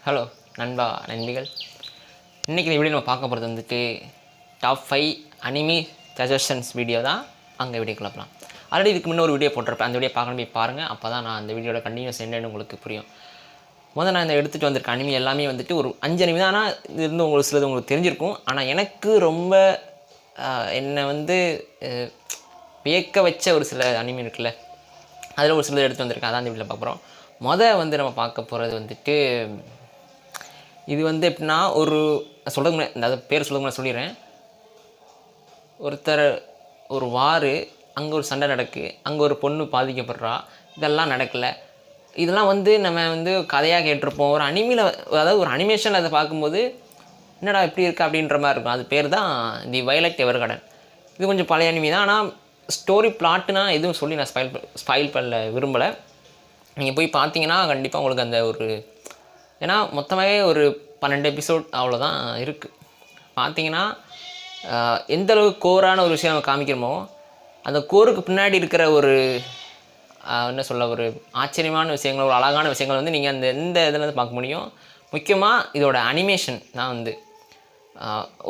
Hello நண்பா நண்பிகள். இன்றைக்கி இந்த வீடியோ நம்ம பார்க்க போகிறது வந்துட்டு டாப் 5 அனிமி சஜஷன்ஸ் வீடியோ தான். அங்கே வீடியோ கிளப்பலாம். ஆல்ரெடி இதுக்கு முன்னே ஒரு வீடியோ போட்டிருப்பேன். அந்த வீடியோ பார்க்கணும் போய் பாருங்கள். அப்போ தான் நான் அந்த வீடியோட கண்டினியூஸ் என்னன்னு உங்களுக்கு புரியும். நான் இந்த எடுத்துகிட்டு வந்திருக்க அனிமி எல்லாமே வந்துட்டு ஒரு 5 அனிமி தான். ஆனால் இது இருந்து உங்களுக்கு சிலது உங்களுக்கு தெரிஞ்சிருக்கும். ஆனால் எனக்கு ரொம்ப என்னை வியக்க வச்ச ஒரு சில அனிமி இருக்குல்ல, அதில் ஒரு சிலது எடுத்து வந்திருக்கேன். அதான் இந்த வீடியோவில் பார்க்க போகிறோம். நம்ம பார்க்க போகிறது வந்துட்டு இது எப்படின்னா ஒரு சொல்கிறதுக்கு முன்னாடி அந்த பேர் சொல்கிறதுக்கு முன்னாடி சொல்லிடுறேன். ஒருத்தர் ஒரு வார், அங்கே ஒரு சண்டை நடக்கு, அங்கே ஒரு பொண்ணு பாதிக்கப்படுறா, இதெல்லாம் நடக்கலை. இதெல்லாம் நம்ம கதையாக கேட்டிருப்போம். ஒரு அனிமியில், அதாவது ஒரு அனிமேஷனில் அதை பார்க்கும்போது என்னடா இப்படி இருக்குது அப்படின்ற மாதிரி இருக்கும். அது பேர் தான் தி வயலட் எவர்கார்டன். இது கொஞ்சம் பழைய அனிமி தான். ஆனால் ஸ்டோரி பிளாட்டுனா எதுவும் சொல்லி நான் ஸ்பாயில் பண்ண விரும்பலை. நீங்கள் போய் பார்த்தீங்கன்னா கண்டிப்பாக உங்களுக்கு அந்த ஒரு, ஏன்னா மொத்தமாகவே ஒரு 12 எபிசோட் அவ்வளோதான் இருக்குது. பார்த்தீங்கன்னா எந்தளவுக்கு கோரான ஒரு விஷயம் நம்ம காமிக்கிறோமோ, அந்த கோருக்கு பின்னாடி இருக்கிற ஒரு என்ன சொல்ல, ஒரு ஆச்சரியமான விஷயங்கள், ஒரு அழகான விஷயங்கள் நீங்கள் அந்த எந்த இதில் பார்க்க முடியும். முக்கியமாக இதோட அனிமேஷன் தான்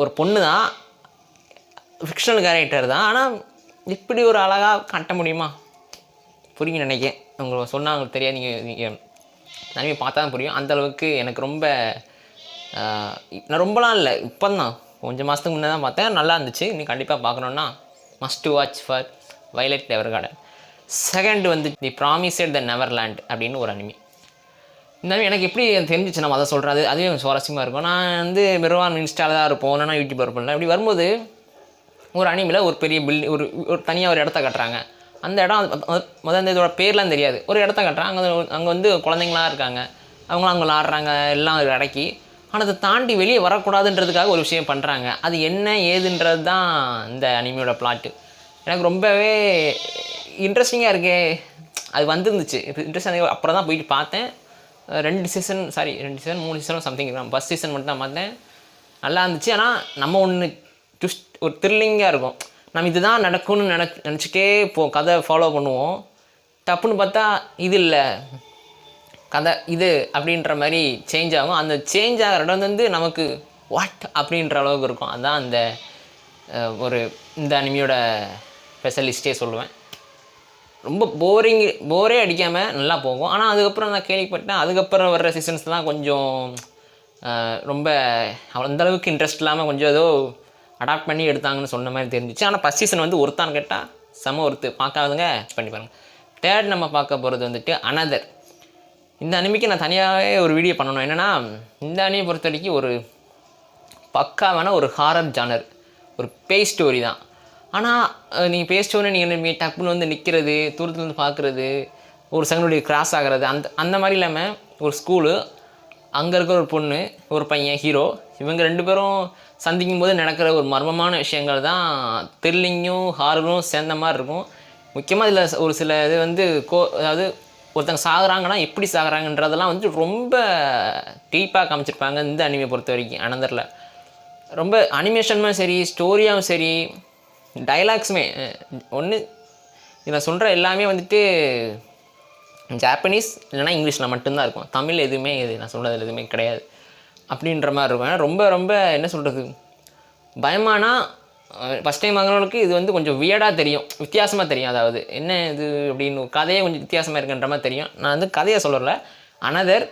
ஒரு பொண்ணு தான், ஃபிக்ஷனல் கேரக்டர் தான், ஆனால் இப்படி ஒரு அழகாக காட்ட முடியுமா? புரியுங்க நினைக்கிறேன். உங்களுக்கு சொன்னால் உங்களுக்கு தெரியாது, நீங்கள் நிறைய பார்த்தா தான் புரியும். அந்தளவுக்கு எனக்கு ரொம்ப, நான் ரொம்பலாம் இல்லை, இப்போ தான் கொஞ்சம் மாதத்துக்கு முன்னே தான் பார்த்தேன். நல்லா இருந்துச்சு. நீ கண்டிப்பாக பார்க்கணுன்னா must watch for Violet Evergarden. Second the promised the Neverland அப்படின்னு ஒரு அனிமி. இந்த அனிமி எனக்கு எப்படி தெரிஞ்சிச்சு, நம்ம அதை சொல்கிறது, அதுவே சுவாரஸ்யமாக இருக்கும். நான் மெருவான் இன்ஸ்டாவில் தான் இருப்போம், நான் யூடியூப் இருப்பேன். இப்படி வரும்போது ஒரு அனிமியில் ஒரு பெரிய பில்டிங், ஒரு தனியாக ஒரு இடத்த கட்டுறாங்க. அந்த இடம் இதோட பேர்லாம் தெரியாது. ஒரு இடத்த கட்டுறாங்க. அங்கே குழந்தைங்களாம் இருக்காங்க, அவங்களாம் அங்கே விளாட்றாங்க, எல்லாம் அடக்கி. ஆனால் அதை தாண்டி வெளியே வரக்கூடாதுன்றதுக்காக ஒரு விஷயம் பண்ணுறாங்க. அது என்ன ஏதுன்றது தான் இந்த அனிமியோட பிளாட்டு. எனக்கு ரொம்பவே இன்ட்ரெஸ்டிங்காக இருக்கே. அது வந்துருந்துச்சு இன்ட்ரெஸ்டிங். அப்புறம் தான் போயிட்டு பார்த்தேன். 2 சீசன் 3 சீசனும் சம்திங். ஃபஸ்ட் சீசன் மட்டும் தான் பார்த்தேன். நல்லா இருந்துச்சு. ஆனால் நம்ம ஒன்று ஒரு த்ரில்லிங்காக இருக்கும். நம்ம இதுதான் நடக்கும்னு நினச்சிட்டே கதை ஃபாலோ பண்ணுவோம். தப்புன்னு பார்த்தா இது இல்லை கதை இது அப்படின்ற மாதிரி சேஞ்ச் ஆகும். அந்த சேஞ்ச் ஆகிற இடம் நமக்கு வாட் அப்படின்ற அளவுக்கு இருக்கும். அதுதான் அந்த இந்த அனிமியோட ஸ்பெஷலிஸ்ட்டே சொல்லுவேன். ரொம்ப போரே அடிக்காமல் நல்லா போகும். ஆனால் அதுக்கப்புறம் நான் கேள்விப்பட்டேன், அதுக்கப்புறம் வர்ற சீசன்ஸ் தான் கொஞ்சம் ரொம்ப அந்தளவுக்கு இன்ட்ரெஸ்ட் இல்லாமல் கொஞ்சம் ஏதோ அடாப்ட் பண்ணி எடுத்தாங்கன்னு சொன்ன மாதிரி தெரிஞ்சிச்சு. ஆனால் ஃபஸ்ட் சீசன் ஒருத்தான்னு கேட்டால் செம ஒருத்து. பார்க்காதுங்க பண்ணி பாருங்கள். தேர்ட் நம்ம பார்க்க போகிறது அனதர். இந்த அனிமிக்கு நான் தனியாகவே ஒரு வீடியோ பண்ணணும். என்னென்னா, இந்த அனிமியை பொறுத்த வரைக்கும் ஒரு பக்காவான ஒரு ஹாரர் ஜானர், ஒரு பேய் ஸ்டோரி தான். ஆனால் நீங்கள் பேய் ஸ்டோரி நீங்கள் டப்புன்னு நிற்கிறது, தூரத்துலேருந்து பார்க்குறது, ஒரு செகண்டுடைய கிராஸ் ஆகிறது, அந்த மாதிரி இல்லாமல் ஒரு ஸ்கூலு, அங்கே இருக்கிற ஒரு பொண்ணு, ஒரு பையன் ஹீரோ, இவங்க 2 பேரும் சந்திக்கும் போது நடக்கிற ஒரு மர்மமான விஷயங்கள் தான் த்ரில்லிங்கும் ஹாரரும் சேர்ந்த மாதிரி இருக்கும். முக்கியமாக இதில் ஒரு சில இது அதாவது ஒருத்தங்க சாகுறாங்கன்னா எப்படி சாகுறாங்கன்றதெல்லாம் ரொம்ப டீப்பாக காமிச்சிருப்பாங்க இந்த அனிமையை பொறுத்த வரைக்கும். அனதரில் ரொம்ப அனிமேஷனும் சரி, ஸ்டோரியாகவும் சரி, டைலாக்ஸுமே இதில் சொல்கிற எல்லாமே ஜாப்பனீஸ் இல்லைனா இங்கிலீஷில் மட்டும்தான் இருக்கும். தமிழ் எதுவுமே நான் சொல்கிறது எதுவுமே கிடையாது அப்படின்ற மாதிரி இருக்கும். ஏன்னா ரொம்ப ரொம்ப என்ன சொல்கிறது, பயமானா ஃபஸ்ட் டைம் வாங்குறவங்களுக்கு இது கொஞ்சம் வியர்டாக தெரியும், வித்தியாசமாக தெரியும். அதாவது என்ன இது அப்படின்னு கதையே கொஞ்சம் வித்தியாசமாக இருக்குன்ற மாதிரி தெரியும். நான் கதையை சொல்லல. அனதர்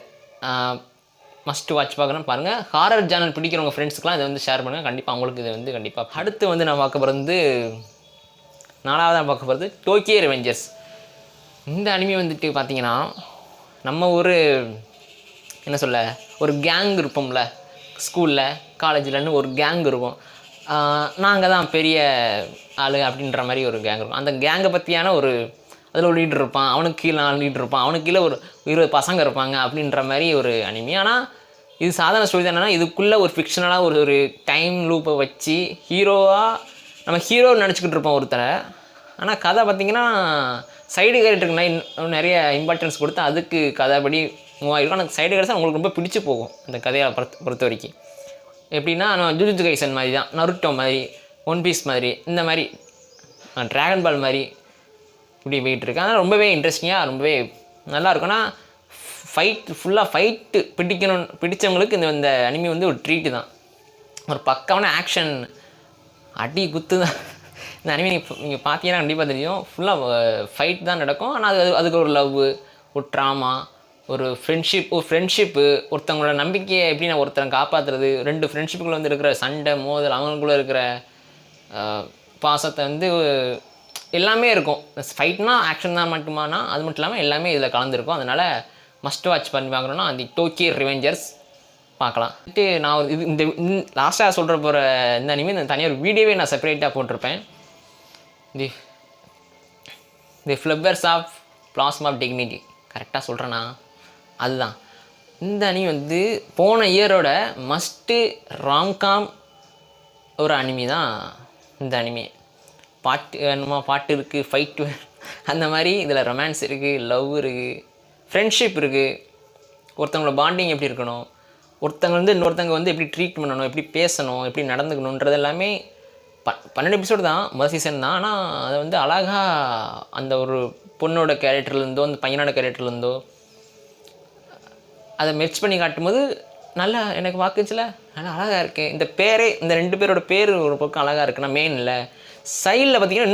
மஸ்ட் வாட்ச் பார்க்கணும், பாருங்கள். ஹாரர் ஜானல் பிடிக்கிறவங்க ஃப்ரெண்ட்ஸுக்கெலாம் இதை ஷேர் பண்ணுங்கள். கண்டிப்பாக அவங்களுக்கு இது கண்டிப்பாக. அடுத்து நான் பார்க்க போகிறது 4ஆவதாக பார்க்க போகிறது டோக்கியோ ரெவெஞ்சர்ஸ். இந்த அனிமி பார்த்தீங்கன்னா, நம்ம ஒரு என்ன சொல்ல, ஒரு கேங் இருப்போம்ல, ஸ்கூலில் காலேஜில்னு ஒரு கேங் இருக்கும். நாங்கள் தான் பெரிய ஆள் அப்படின்ற மாதிரி ஒரு கேங் இருக்கும். அந்த கேங்கை பற்றியான அதில் ஒரு லீடர் இருப்பான், அவனுக்கு கீழே 4 லீடர் இருப்பான், அவனுக்கு கீழே ஒரு 20 பசங்க இருப்பாங்க அப்படின்ற மாதிரி ஒரு அனிமி. ஆனால் இது சாதாரண ஸ்டோரி தான். என்னென்னா, இதுக்குள்ளே ஒரு ஃபிக்ஷனலாக ஒரு டைம் லூப்பை வச்சு நம்ம ஹீரோ நினச்சிக்கிட்டு இருப்போம் ஒருத்தரை. ஆனால் கதை பார்த்திங்கன்னா சைடு கேரக்டருக்கு நிறைய இம்பார்ட்டன்ஸ் கொடுத்து அதுக்கு கதைப்படி மூவ் ஆகிருக்கும். ஆனால் சைடு கேரக்டர்ஸ் உங்களுக்கு ரொம்ப பிடிச்சி போகும் இந்த கதையை பொறுத்த வரைக்கும். எப்படின்னா, ஜுஜுட்சு கைசன் மாதிரி தான், நருட்டோ மாதிரி, ஒன் பீஸ் மாதிரி, இந்த மாதிரி ட்ராகன் பால் மாதிரி இப்படி போயிட்டுருக்கு. ஆனால் ரொம்பவே இன்ட்ரெஸ்டிங்காக ரொம்பவே நல்லாயிருக்கும். ஆனால் ஃபுல்லாக ஃபைட்டு பிடிச்சவங்களுக்கு இந்த அனிமி வந்து ஒரு ட்ரீட்டு தான். ஒரு பக்காவான ஆக்ஷன், அடி குத்து தான். இந்த அனிமி நீங்கள் பார்த்தீங்கன்னா கண்டிப்பாக தெரியும். ஃபுல்லாக ஃபைட் தான் நடக்கும். ஆனால் அதுக்கு ஒரு லவ், ஒரு ட்ராமா, ஒரு ஃப்ரெண்ட்ஷிப்பு, ஒருத்தவங்களோட நம்பிக்கையை எப்படி நான் ஒருத்தரை காப்பாற்றுறது, 2 ஃப்ரெண்ட்ஷிப்புக்குள்ள வந்து இருக்கிற சண்டை மோதல், அவங்களுக்குள்ள இருக்கிற பாசத்தை வந்து எல்லாமே இருக்கும். ஃபைட்னா ஆக்ஷன் தான் மட்டுமானா அது மட்டும் இல்லாமல் எல்லாமே இதில் கலந்துருக்கும். அதனால் மஸ்ட் வாட்ச் பண்ணி பார்க்கணுன்னா அந்த டோக்கியோ ரிவெஞ்சர்ஸ் பார்க்கலாம். நான் இந்த லாஸ்ட்டாக சொல்கிற போகிற இந்த அனிமே இந்த தனியாக வீடியோவே நான் செப்பரேட்டாக போட்டிருப்பேன். The flowers of plasma of dignity, கரெக்டாக சொல்கிறேன்னா அதுதான். இந்த அனிமி வந்து போன இயரோட மஸ்ட்டு ராம்காம் ஒரு அனிமி தான் இந்த அனிமி. பாட்டு இருக்குது, ஃபைட்டு அந்த மாதிரி இதில் ரொமான்ஸ் இருக்குது, லவ் இருக்குது, ஃப்ரெண்ட்ஷிப் இருக்குது, ஒருத்தவங்களோட பாண்டிங் எப்படி இருக்கணும், ஒருத்தங்க வந்து இன்னொருத்தங்க வந்து எப்படி ட்ரீட் பண்ணணும், எப்படி பேசணும், எப்படி நடந்துக்கணுன்றது எல்லாமே 12 எபிசோடு தான், முதல் சீசன் தான். ஆனால் அதை வந்து அழகாக அந்த ஒரு பொண்ணோட கேரக்டர்லேருந்தோ அந்த பையனோட கேரக்டர்லேருந்தோ அதை மெர்ச் பண்ணி காட்டும்போது நல்லா எனக்கு வாக்குச்சில் நல்லா அழகாக இருக்குது. இந்த பேரே, இந்த 2 பேரோட பேர் ஒரு பக்கம் அழகாக இருக்குன்னா மெயின் இல்லை, சைடில் பார்த்தீங்கன்னா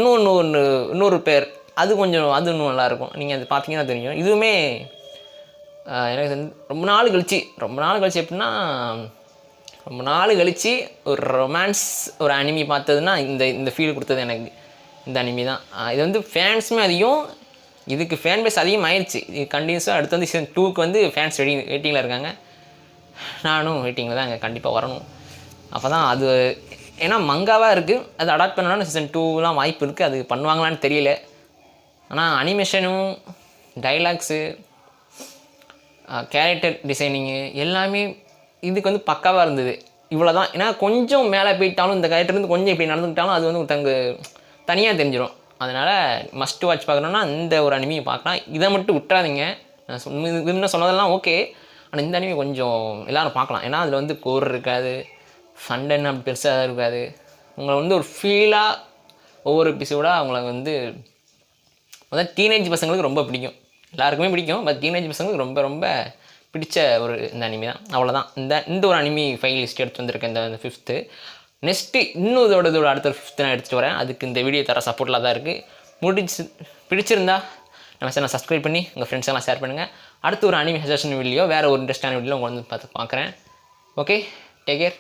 இன்னொரு பேர் அது இன்னும் நல்லாயிருக்கும். நீங்கள் அது பார்த்தீங்கன்னா தெரியும். இதுவுமே எனக்கு ரொம்ப நாள் கழிச்சு எப்படின்னா ரொம்ப நாள் கழித்து ஒரு ரொமான்ஸ் ஒரு அனிமி பார்த்ததுன்னா இந்த ஃபீல் கொடுத்தது எனக்கு இந்த அனிமி தான். இது வந்து ஃபேன்ஸுமே அதிகம், இதுக்கு ஃபேன் பேஸ் அதிகம் ஆயிடுச்சு. இது கண்டினியூஸாக அடுத்து வந்து சீசன் 2க்கு வந்து ஃபேன்ஸ் வெயிட்டிங்கில் இருக்காங்க. நானும் வெயிட்டிங்கில் தான் அங்கே கண்டிப்பாக வரணும். அப்போ தான் அது ஏன்னா மங்காவாக இருக்குது, அது அடாப்ட் பண்ணணும்னா சீசன் 2லாம் வாய்ப்பு இருக்குது. அது பண்ணுவாங்களான்னு தெரியல. ஆனால் அனிமேஷனும் டைலாக்ஸு கேரக்டர் டிசைனிங்கு எல்லாமே இதுக்கு வந்து பக்காவாக இருந்தது. இவ்வளோ தான். ஏன்னா கொஞ்சம் மேலே போயிட்டாலும் இந்த கேரக்டர் வந்து கொஞ்சம் இப்படி நடந்துக்கிட்டாலும் அது வந்து ஒருத்தங்க தனியாக தெரிஞ்சிடும். அதனால் மஸ்ட் வாட்ச் பார்க்கணுன்னா இந்த ஒரு அனிமியை பார்க்கலாம். இதை மட்டும் விட்டுறாதீங்க. நான் இன்னும் சொன்னதெல்லாம் ஓகே, ஆனால் இந்த அனிமி கொஞ்சம் எல்லோரும் பார்க்கலாம். ஏன்னா அதில் வந்து கோர் இருக்காது, சண்டைன்னு அப்படி பெருசாக இருக்காது. உங்களை வந்து ஒரு ஃபீலாக ஒவ்வொரு எபிசோடாக அவங்கள வந்து அதான் டீனேஜ் பசங்களுக்கு ரொம்ப பிடிக்கும். எல்லாருக்குமே பிடிக்கும், பட் டீனேஜ் பசங்களுக்கு ரொம்ப ரொம்ப பிடிச்ச ஒரு இந்த அனிமி தான். அவ்வளோதான். இந்த ஒரு அனிமி ஃபைல் லிஸ்ட் எடுத்து வந்திருக்கேன், இந்த 5th. நெக்ஸ்ட்டு இன்னும் இதோட அடுத்த 5th நான் எடுத்துகிட்டு வரேன். அதுக்கு இந்த வீடியோ தர சப்போர்ட்டில் தான் இருக்குது. பிடிச்சிருந்தா நம்ம சேனல் சப்ஸ்கிரைப் பண்ணி உங்கள் ஃப்ரெண்ட்ஸெல்லாம் ஷேர் பண்ணுங்கள். அடுத்து ஒரு அனிமி சஜஷன் வீடியோ, வேறு ஒரு இன்ட்ரெஸ்டான வீடியோ உங்களை வந்து பார்க்குறேன். Okay, take care.